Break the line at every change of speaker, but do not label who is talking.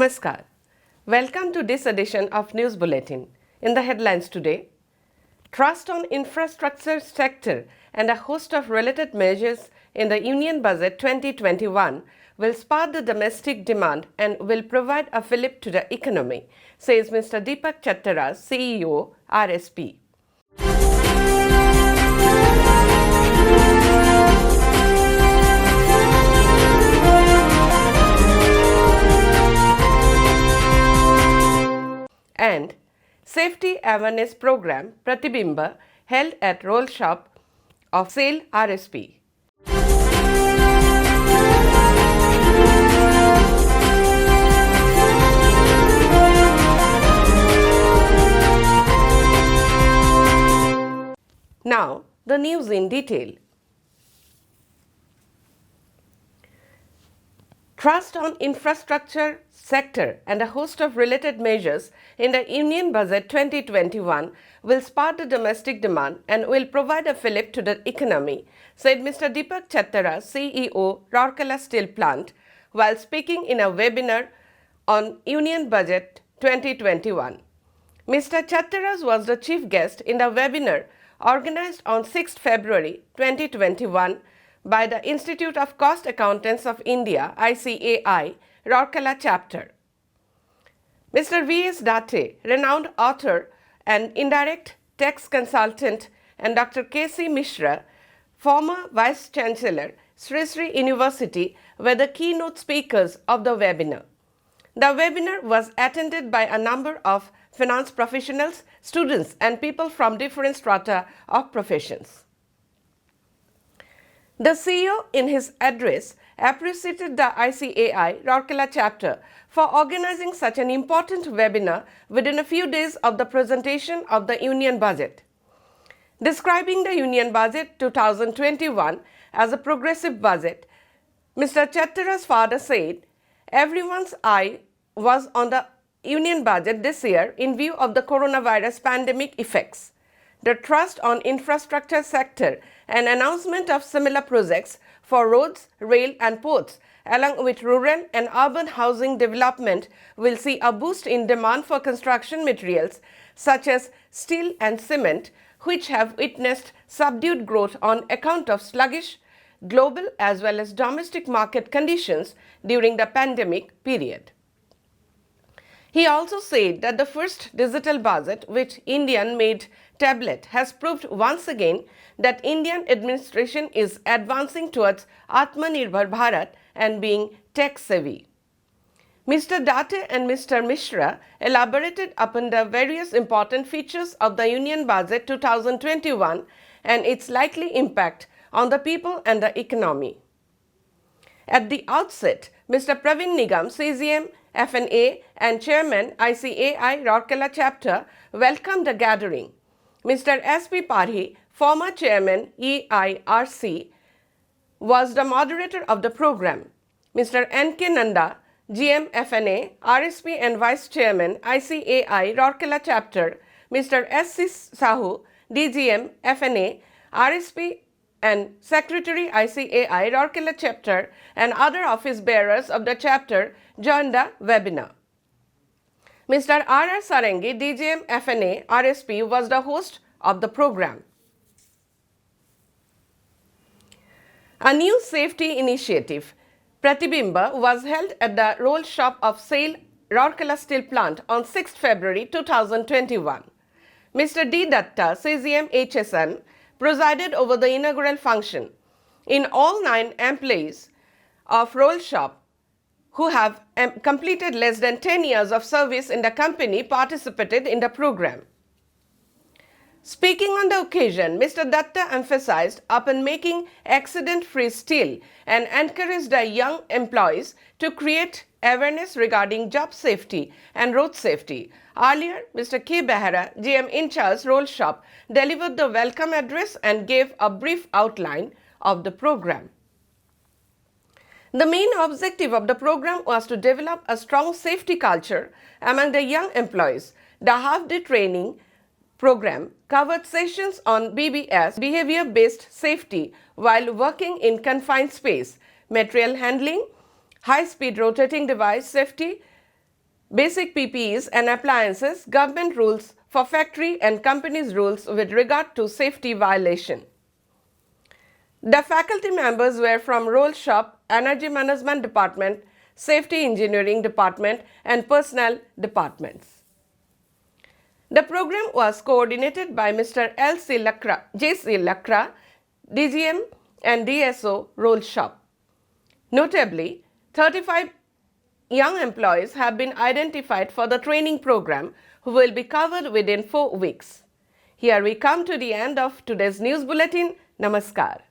Namaskar. Welcome to this edition of News Bulletin. In the headlines today, thrust on infrastructure sector and a host of related measures in the Union Budget 2021 will spur the domestic demand and will provide a fillip to the economy, says Mr. Deepak Chattara, CEO, RSP. And Safety Awareness Program Pratibimba held at Roll Shop of SAIL RSP. Now, the news in detail. Thrust on infrastructure sector and a host of related measures in the Union Budget 2021 will spur the domestic demand and will provide a fillip to the economy, said Mr. Deepak Chattara, CEO, Rourkela Steel Plant, while speaking in a webinar on Union Budget 2021. Mr. Chattara was the chief guest in the webinar organized on 6 February 2021 by the Institute of Cost Accountants of India, ICAI, Rourkela chapter. Mr. V.S. Date, renowned author and indirect tax consultant, and Dr. K.C. Mishra, former Vice Chancellor, Sri Sri University, were the keynote speakers of the webinar. The webinar was attended by a number of finance professionals, students, and people from different strata of professions. The CEO, in his address, appreciated the ICAI Rourkela chapter for organizing such an important webinar within a few days of the presentation of the Union Budget. Describing the Union Budget 2021 as a progressive budget, Mr. Chattara's father said, "Everyone's eye was on the Union Budget this year in view of the coronavirus pandemic effects. The thrust on infrastructure sector and announcement of similar projects for roads, rail and ports, along with rural and urban housing development will see a boost in demand for construction materials such as steel and cement, which have witnessed subdued growth on account of sluggish global as well as domestic market conditions during the pandemic period." He also said that the first digital budget, which Indian-made tablet, has proved once again that Indian administration is advancing towards Atmanirbhar Bharat and being tech-savvy. Mr. Date and Mr. Mishra elaborated upon the various important features of the Union Budget 2021 and its likely impact on the people and the economy. At the outset, Mr. Praveen Nigam, CGM, FNA and Chairman ICAI Rourkela chapter welcomed the gathering. Mr. S.P. Parhi, former Chairman EIRC, was the moderator of the program. Mr. N.K. Nanda, GM FNA, RSP and Vice Chairman ICAI Rourkela chapter, Mr. S.C. Sahu, DGM FNA, RSP and Secretary ICAI Rourkela chapter and other office bearers of the chapter joined the webinar. Mr. R.R. Sarangi, DGM FNA, RSP, was the host of the program. A new safety initiative, Pratibimba, was held at the Roll Shop of SAIL Rourkela Steel Plant on 6 February 2021. Mr. D. Datta, CGM HSN, presided over the inaugural function. In all 9 employees of Roll Shop who have completed less than 10 years of service in the company participated in the program. Speaking on the occasion, Mr. Datta emphasized upon making accident-free steel and encouraged the young employees to create awareness regarding job safety and road safety. Earlier, Mr. K. Behera, GM in charge Roll Shop, delivered the welcome address and gave a brief outline of the program. The main objective of the program was to develop a strong safety culture among the young employees. The half-day training program covered sessions on BBS, behavior-based safety, while working in confined space, material handling, high-speed rotating device safety, basic PPEs and appliances, government rules for factory and companies rules with regard to safety violation. The faculty members were from Roll Shop, Energy Management Department, Safety Engineering Department and Personnel Departments. The program was coordinated by Mr. J.C. Lakra, DGM and DSO Roll Shop. Notably, 35 young employees have been identified for the training program who will be covered within 4 weeks. Here we come to the end of today's news bulletin. Namaskar.